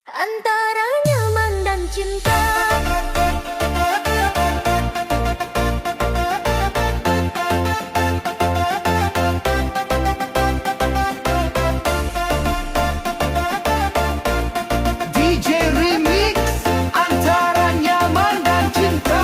Antara nyaman dan cinta. DJ Remix antara nyaman dan cinta.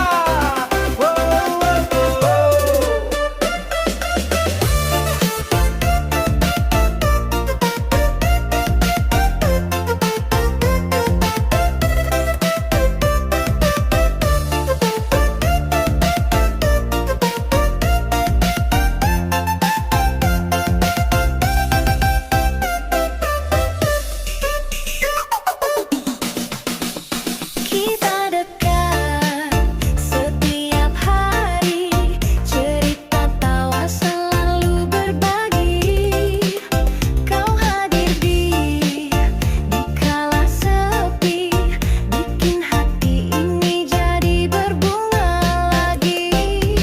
Kita dekat setiap hari, cerita tawa selalu berbagi. Kau hadir di kala sepi, bikin hati ini jadi berbunga lagi.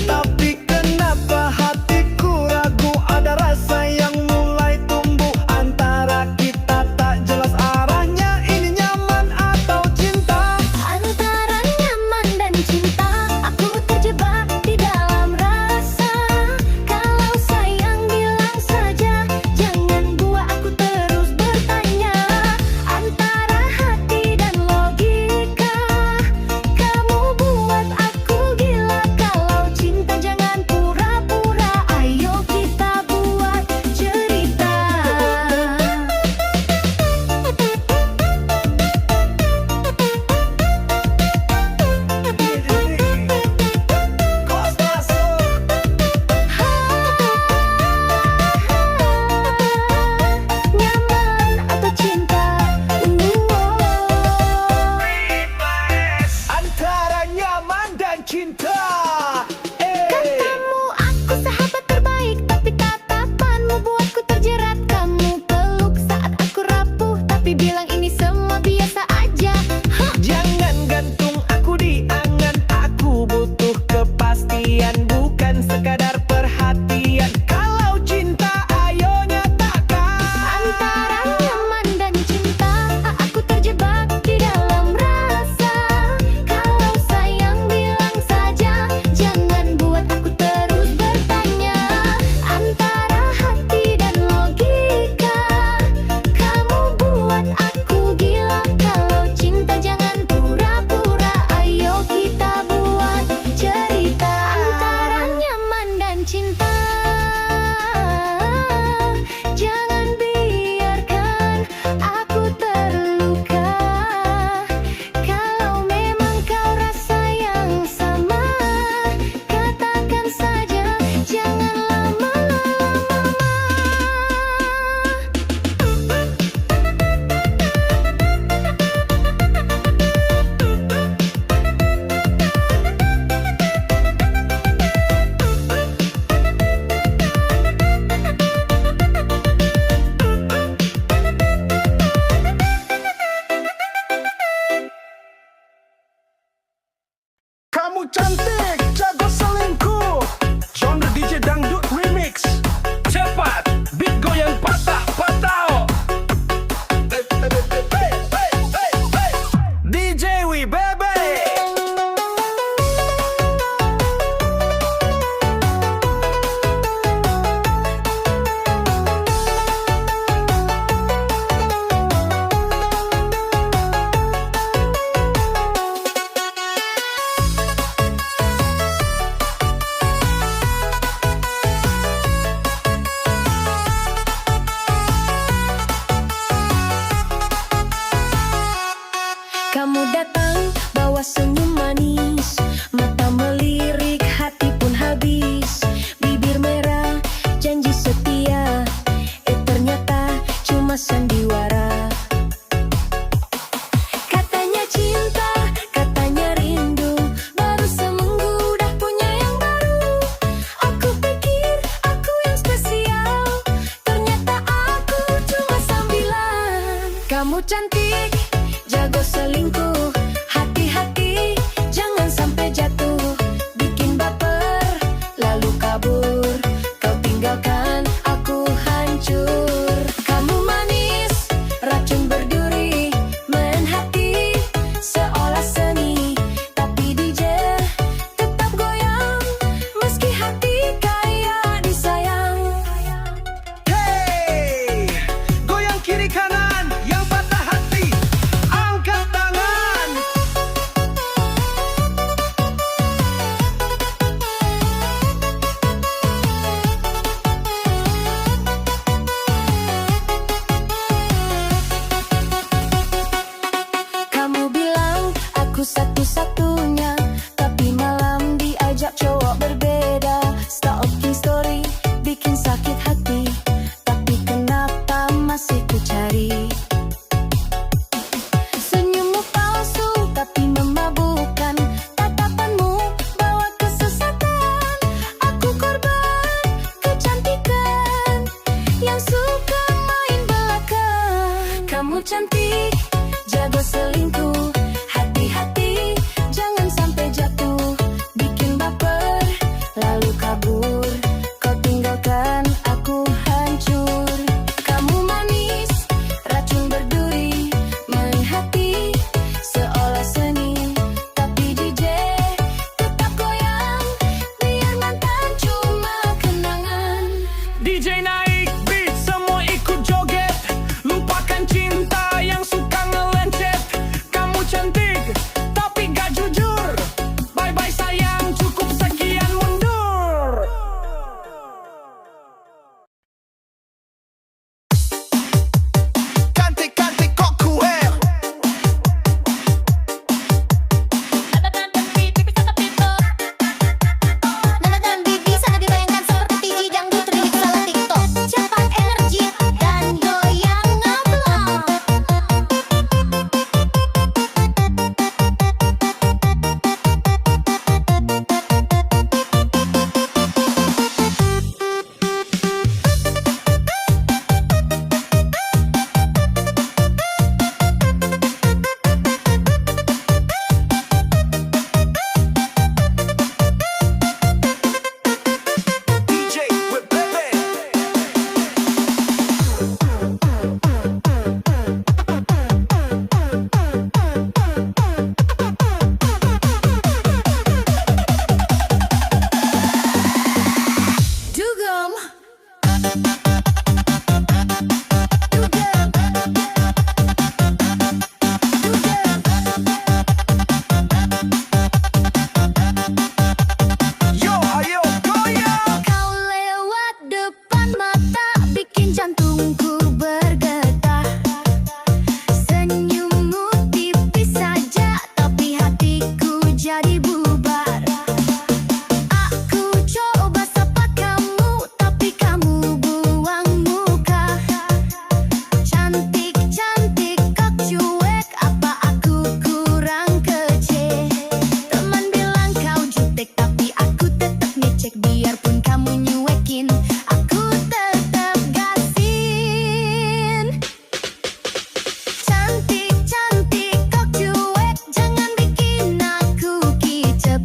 Tapi kenapa hatiku ragu, ada rasa yang mulai tumbuh antara kita, tak jelas arahnya, ini nyaman atau cinta. Antara nyaman dan cinta, aku terjebak di dalam rasa. Kalau sayang bilang saja, jangan buat aku terus bertanya. Antara hati dan logika, kamu buat aku gila. Kalau cinta jangan pura-pura, ayo kita buat cerita. Kos masuk. Nyaman atau cinta? Antara nyaman dan cinta. Katamu aku sahabat terbaik, tapi tatapanmu buatku terjerat. Kamu peluk saat aku rapuh, tapi bilang ini semua biasa aja. Jangan gantung aku di angan, aku butuh kepastian, bukan sekadar perhatian. Kalau cinta ayo nyatakan. Antara nyaman dan cinta, aku terjebak di dalam rasa. Kalau sayang bilang saja, jangan buat aku terus bertanya. Antara hati dan logika, kamu buat aku gila. Kalau cinta jangan pura-pura, ayo kita buat cerita. Antara nyaman dan cinta, jangan biarkan aku terluka. Kalau memang kau rasa yang sama, katakan saja, jangan lama-lama. Kamu cantik, jago selingkuh. Genre DJ Dangdut Remix. Cepat, beat goyang patah-patah. DJ Wi Bebe. Kamu datang bawa senyum manis, mata melirik, hati pun habis. Bibir merah, janji setia, ternyata cuma sandiwara. Katanya cinta, katanya rindu, baru seminggu udah punya yang baru. Aku pikir aku yang spesial, ternyata aku cuma sambilan. Kamu cantik, jago selingkuh, hati-hati jangan sampai jatuh. Bikin baper, lalu kabur, kau tinggalkan aku hancur. Kamu manis, racun berduri, menghantui Kamu cantik, jago selingkuh. Hati-hati, jangan sampai jatuh. Bikin baper, lalu kabur. Kau tinggalkan aku hancur. Kamu manis, racun berduri. Main hati, seolah seni. Tapi DJ, tetap goyang. Biar mantan cuma kenangan. DJ naik beat, semua ikut joget. Lupakan cinta yang suka ngelencet. Kamu cantik, tapi gak jujur. Bye-bye sayang, cukup sekian mundur. Cantik-cantik kok kue. Nada dan Bibi sangat dibayangkan seperti TJ dangdut remix ala TikTok. Cepat energi dan goyang ngeblok. DJ with baby. Dugem. Dugem. Yo, ayo goyang. Kau lewat depan mata, bikin jantungku bergetar. Senyummu tipis saja, tapi hatiku jadi bubar. Aku coba sapa kamu, tapi kamu buang muka. Cantik-cantik kok cuek, apa aku kurang kece? Teman bilang kau jutek, tapi aku tetap ngecek. Biarpun kamu nyuekin, aku tetap gasin. Cantik-cantik kok cuek, jangan bikin aku kicep.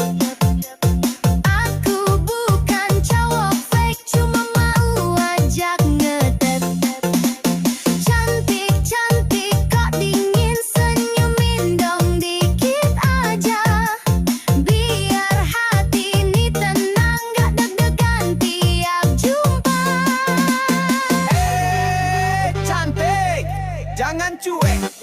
Aku bukan cowok fake, cuma mau ajak ngetep. Cantik-cantik kok dingin, senyumin dong dikit aja. Biar hati ini tenang, gak deg-degan tiap jumpa. Cantik, jangan cuek.